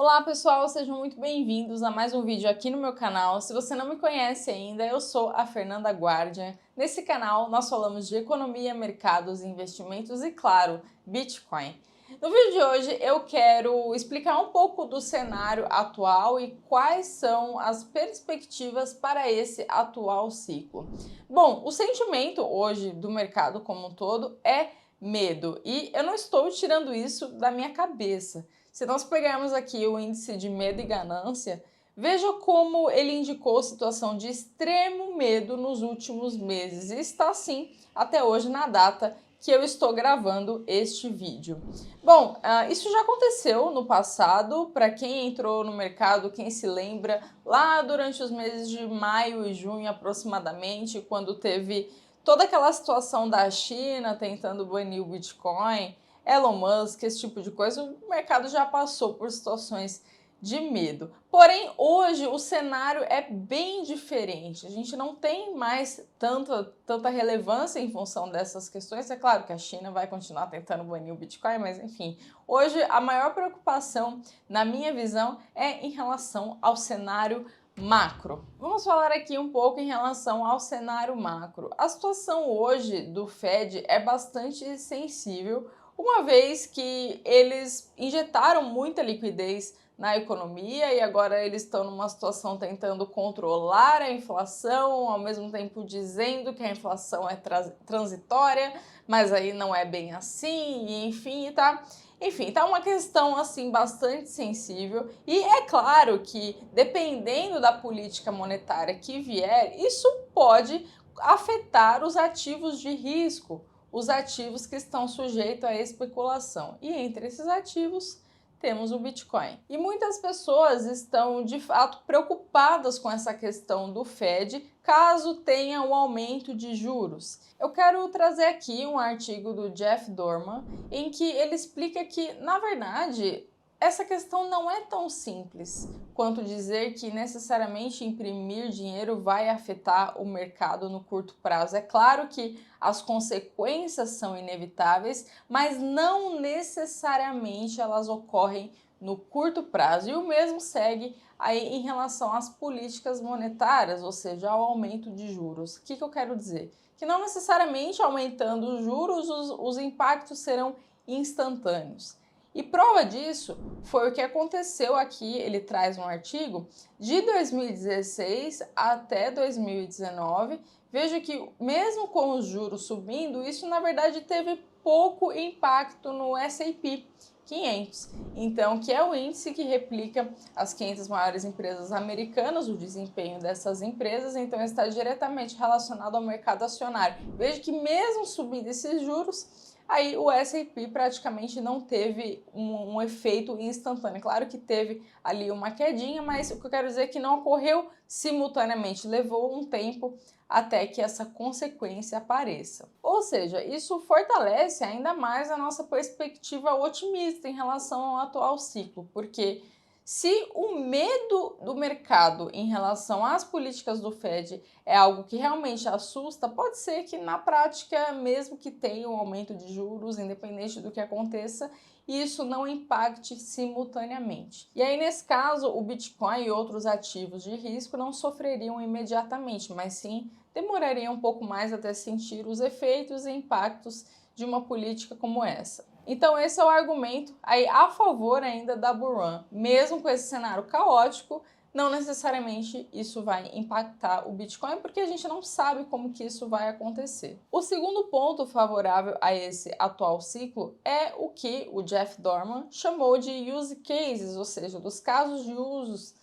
Olá pessoal, sejam muito bem-vindos a mais um vídeo aqui no meu canal. Se você não me conhece ainda, eu sou a Fernanda Guardia. Nesse canal nós falamos de economia, mercados, investimentos e, claro, Bitcoin. No vídeo de hoje eu quero explicar um pouco do cenário atual e quais são as perspectivas para esse atual ciclo. Bom, o sentimento hoje do mercado como um todo é medo e eu não estou tirando isso da minha cabeça. Se nós pegarmos aqui o índice de medo e ganância, veja como ele indicou situação de extremo medo nos últimos meses e está assim até hoje na data que eu estou gravando este vídeo. Bom, isso já aconteceu no passado, para quem entrou no mercado, quem se lembra, lá durante os meses de maio e junho aproximadamente, quando teve toda aquela situação da China tentando banir o Bitcoin, Elon Musk, esse tipo de coisa, o mercado já passou por situações de medo. Porém, hoje o cenário é bem diferente. A gente não tem mais tanta relevância em função dessas questões. É claro que a China vai continuar tentando banir o Bitcoin, mas enfim. Hoje a maior preocupação, na minha visão, é em relação ao cenário macro. Vamos falar aqui um pouco em relação ao cenário macro. A situação hoje do Fed é bastante sensível, uma vez que eles injetaram muita liquidez na economia e agora eles estão numa situação tentando controlar a inflação, ao mesmo tempo dizendo que a inflação é transitória, mas aí não é bem assim, e enfim, tá uma questão assim bastante sensível e é claro que dependendo da política monetária que vier, isso pode afetar os ativos de risco, os ativos que estão sujeitos à especulação. E entre esses ativos temos o Bitcoin. E muitas pessoas estão de fato preocupadas com essa questão do Fed, caso tenha um aumento de juros. Eu quero trazer aqui um artigo do Jeff Dorman, em que ele explica que, na verdade, essa questão não é tão simples quanto dizer que necessariamente imprimir dinheiro vai afetar o mercado no curto prazo. É claro que as consequências são inevitáveis, mas não necessariamente elas ocorrem no curto prazo. E o mesmo segue aí em relação às políticas monetárias, ou seja, ao aumento de juros. O que eu quero dizer? Que não necessariamente aumentando os juros os impactos serão instantâneos. E prova disso foi o que aconteceu aqui, ele traz um artigo de 2016 até 2019. Veja que mesmo com os juros subindo, isso na verdade teve pouco impacto no S&P 500, então, que é o índice que replica as 500 maiores empresas americanas, o desempenho dessas empresas, então está diretamente relacionado ao mercado acionário. Veja que mesmo subindo esses juros, aí o S&P praticamente não teve um efeito instantâneo. Claro que teve ali uma quedinha, mas o que eu quero dizer é que não ocorreu simultaneamente, levou um tempo até que essa consequência apareça. Ou seja, isso fortalece ainda mais a nossa perspectiva otimista em relação ao atual ciclo, porque se o medo do mercado em relação às políticas do Fed é algo que realmente assusta, pode ser que na prática, mesmo que tenha um aumento de juros, independente do que aconteça, isso não impacte simultaneamente. E aí, nesse caso, o Bitcoin e outros ativos de risco não sofreriam imediatamente, mas sim demorariam um pouco mais até sentir os efeitos e impactos de uma política como essa. Então esse é o argumento aí a favor ainda da bull run. Mesmo com esse cenário caótico, não necessariamente isso vai impactar o Bitcoin, porque a gente não sabe como que isso vai acontecer. O segundo ponto favorável a esse atual ciclo é o que o Jeff Dorman chamou de use cases, ou seja, dos casos de usos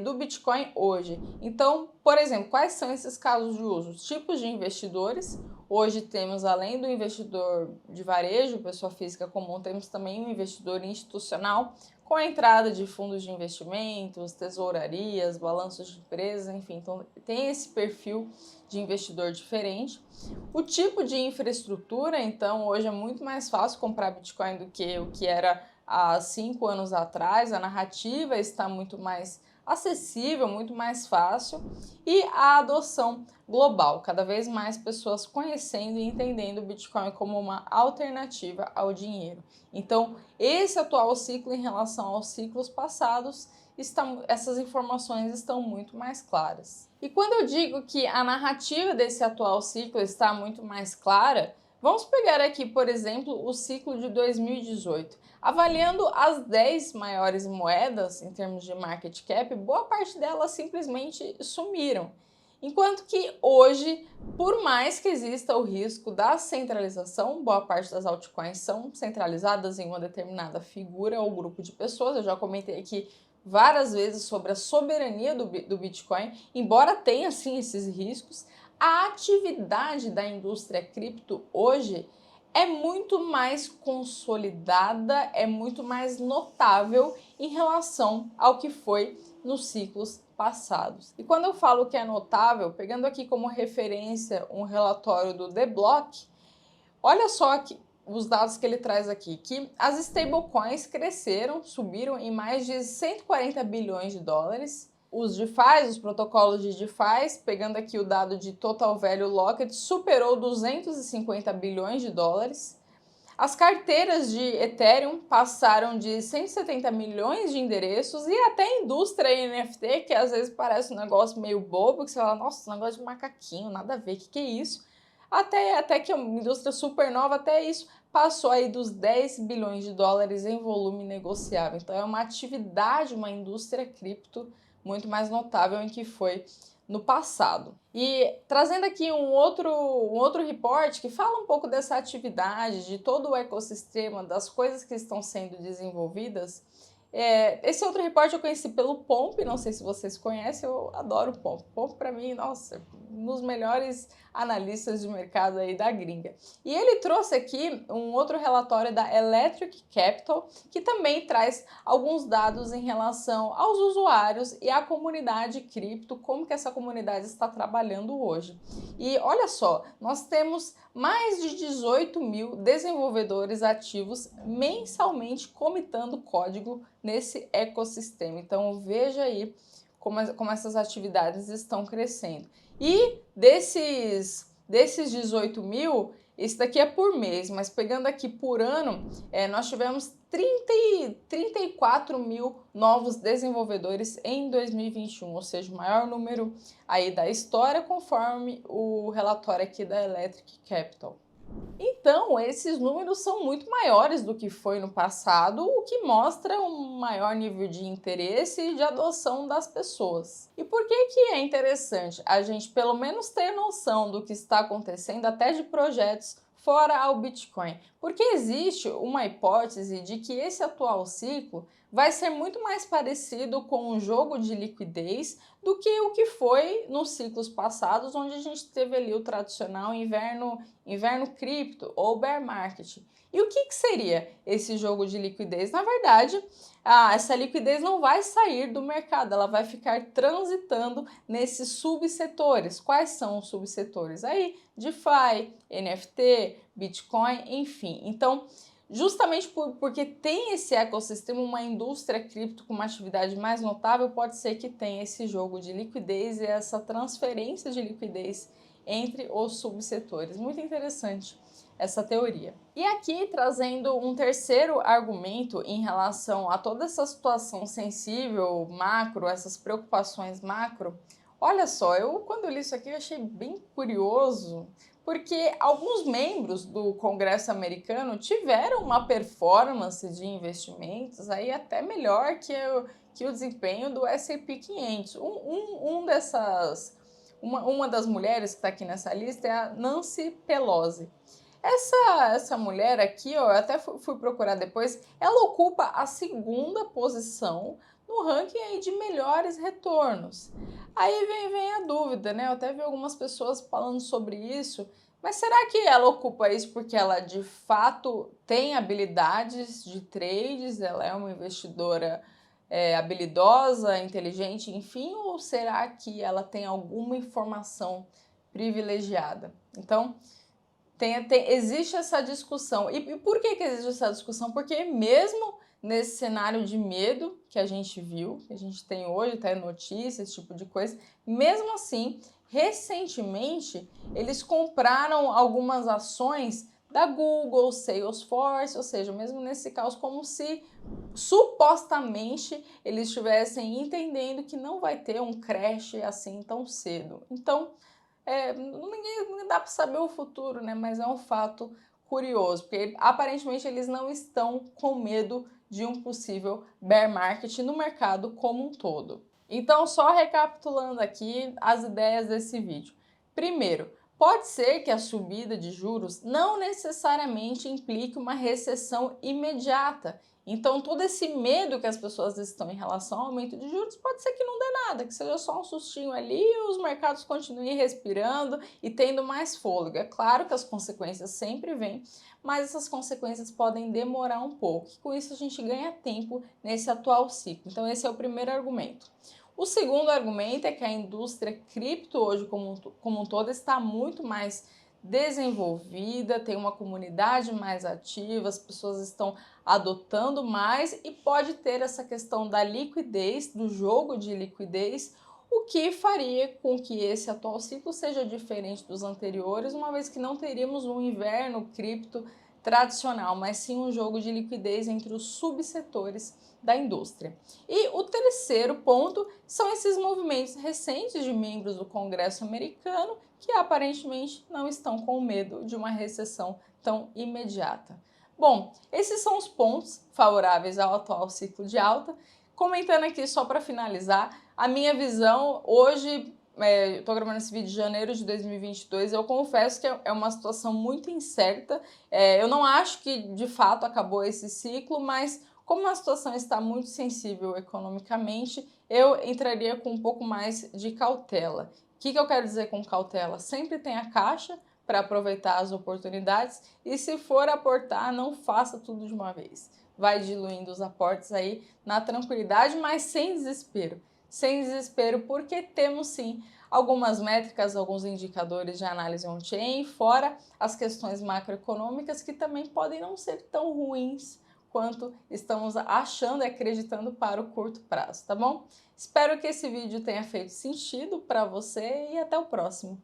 do Bitcoin hoje. Então, por exemplo, quais são esses casos de uso? Os tipos de investidores. Hoje temos, além do investidor de varejo, pessoa física comum, temos também um investidor institucional, com a entrada de fundos de investimentos, tesourarias, balanços de empresas, enfim, então tem esse perfil de investidor diferente. O tipo de infraestrutura, então, hoje é muito mais fácil comprar Bitcoin do que o que era há 5 anos atrás, a narrativa está muito mais acessível, muito mais fácil, e a adoção global, cada vez mais pessoas conhecendo e entendendo o Bitcoin como uma alternativa ao dinheiro. Então, esse atual ciclo em relação aos ciclos passados, essas informações estão muito mais claras. E quando eu digo que a narrativa desse atual ciclo está muito mais clara, vamos pegar aqui, por exemplo, o ciclo de 2018. Avaliando as 10 maiores moedas em termos de market cap, boa parte delas simplesmente sumiram. Enquanto que hoje, por mais que exista o risco da centralização, boa parte das altcoins são centralizadas em uma determinada figura ou grupo de pessoas. Eu já comentei aqui várias vezes sobre a soberania do Bitcoin, embora tenha sim esses riscos, a atividade da indústria cripto hoje é muito mais consolidada, é muito mais notável em relação ao que foi nos ciclos passados. E quando eu falo que é notável, pegando aqui como referência um relatório do The Block, olha só que os dados que ele traz aqui, que as stablecoins cresceram, subiram em mais de 140 bilhões de dólares. Os DeFi, os protocolos de DeFi, pegando aqui o dado de Total Value Locked, superou 250 bilhões de dólares. As carteiras de Ethereum passaram de 170 milhões de endereços, e até a indústria NFT, que às vezes parece um negócio meio bobo, que você fala, nossa, negócio de macaquinho, nada a ver, que é isso? Até que é uma indústria super nova, até isso passou aí dos 10 bilhões de dólares em volume negociável. Então é uma atividade, uma indústria cripto muito mais notável em que foi no passado. E trazendo aqui um outro report que fala um pouco dessa atividade, de todo o ecossistema, das coisas que estão sendo desenvolvidas. Esse outro report eu conheci pelo Pomp, não sei se vocês conhecem, eu adoro o Pomp. Pomp para mim, nossa, um dos melhores analistas de mercado aí da gringa. E ele trouxe aqui um outro relatório da Electric Capital, que também traz alguns dados em relação aos usuários e à comunidade cripto, como que essa comunidade está trabalhando hoje. E olha só, nós temos mais de 18 mil desenvolvedores ativos mensalmente comitando código nesse ecossistema. Então veja aí como essas atividades estão crescendo. E desses 18 mil, esse daqui é por mês, mas pegando aqui por ano, nós tivemos 34 mil novos desenvolvedores em 2021, ou seja, o maior número aí da história, conforme o relatório aqui da Electric Capital. Então, esses números são muito maiores do que foi no passado, o que mostra um maior nível de interesse e de adoção das pessoas. E por que que é interessante a gente pelo menos ter noção do que está acontecendo até de projetos fora ao Bitcoin? Porque existe uma hipótese de que esse atual ciclo vai ser muito mais parecido com um jogo de liquidez do que o que foi nos ciclos passados, onde a gente teve ali o tradicional inverno cripto ou bear market. E o que seria esse jogo de liquidez? Na verdade, essa liquidez não vai sair do mercado, ela vai ficar transitando nesses subsetores. Quais são os subsetores? Aí, DeFi, NFT, Bitcoin, enfim. Então, justamente porque tem esse ecossistema, uma indústria cripto com uma atividade mais notável, pode ser que tenha esse jogo de liquidez e essa transferência de liquidez entre os subsetores. Muito interessante essa teoria. E aqui trazendo um terceiro argumento em relação a toda essa situação sensível, macro, essas preocupações macro. Olha só, quando eu li isso aqui eu achei bem curioso, porque alguns membros do Congresso americano tiveram uma performance de investimentos aí até melhor que o desempenho do S&P 500. Uma das mulheres que está aqui nessa lista é a Nancy Pelosi. Essa mulher aqui, ó, eu até fui procurar depois, ela ocupa a segunda posição no ranking aí de melhores retornos. Aí vem a dúvida, né? Eu até vi algumas pessoas falando sobre isso, mas será que ela ocupa isso porque ela de fato tem habilidades de trades, ela é uma investidora habilidosa, inteligente, enfim, ou será que ela tem alguma informação privilegiada? Então, existe essa discussão. E por que existe essa discussão? Porque mesmo nesse cenário de medo que a gente viu, que a gente tem hoje, até notícias, esse tipo de coisa. Mesmo assim, recentemente, eles compraram algumas ações da Google, Salesforce, ou seja, mesmo nesse caso, como se supostamente eles estivessem entendendo que não vai ter um crash assim tão cedo. Então, não dá para saber o futuro, né? Mas é um fato curioso, porque aparentemente eles não estão com medo de um possível bear market no mercado como um todo. Então, só recapitulando aqui as ideias desse vídeo. Primeiro, pode ser que a subida de juros não necessariamente implique uma recessão imediata. Então, todo esse medo que as pessoas estão em relação ao aumento de juros pode ser que não dê nada, que seja só um sustinho ali e os mercados continuem respirando e tendo mais fôlego. É claro que as consequências sempre vêm, mas essas consequências podem demorar um pouco. Com isso, a gente ganha tempo nesse atual ciclo. Então, esse é o primeiro argumento. O segundo argumento é que a indústria cripto hoje como um todo está muito mais desenvolvida, tem uma comunidade mais ativa, as pessoas estão adotando mais e pode ter essa questão da liquidez, do jogo de liquidez, o que faria com que esse atual ciclo seja diferente dos anteriores, uma vez que não teríamos um inverno cripto tradicional, mas sim um jogo de liquidez entre os subsetores da indústria. E o terceiro ponto são esses movimentos recentes de membros do Congresso americano que aparentemente não estão com medo de uma recessão tão imediata. Bom, esses são os pontos favoráveis ao atual ciclo de alta. Comentando aqui só para finalizar, a minha visão hoje, eu estou gravando esse vídeo de janeiro de 2022, eu confesso que é uma situação muito incerta. Eu não acho que de fato acabou esse ciclo, mas como a situação está muito sensível economicamente, eu entraria com um pouco mais de cautela. O que eu quero dizer com cautela? Sempre tenha caixa para aproveitar as oportunidades e se for aportar, não faça tudo de uma vez. Vai diluindo os aportes aí na tranquilidade, mas sem desespero. Sem desespero, porque temos sim algumas métricas, alguns indicadores de análise on-chain, fora as questões macroeconômicas que também podem não ser tão ruins quanto estamos achando e acreditando para o curto prazo, tá bom? Espero que esse vídeo tenha feito sentido para você e até o próximo.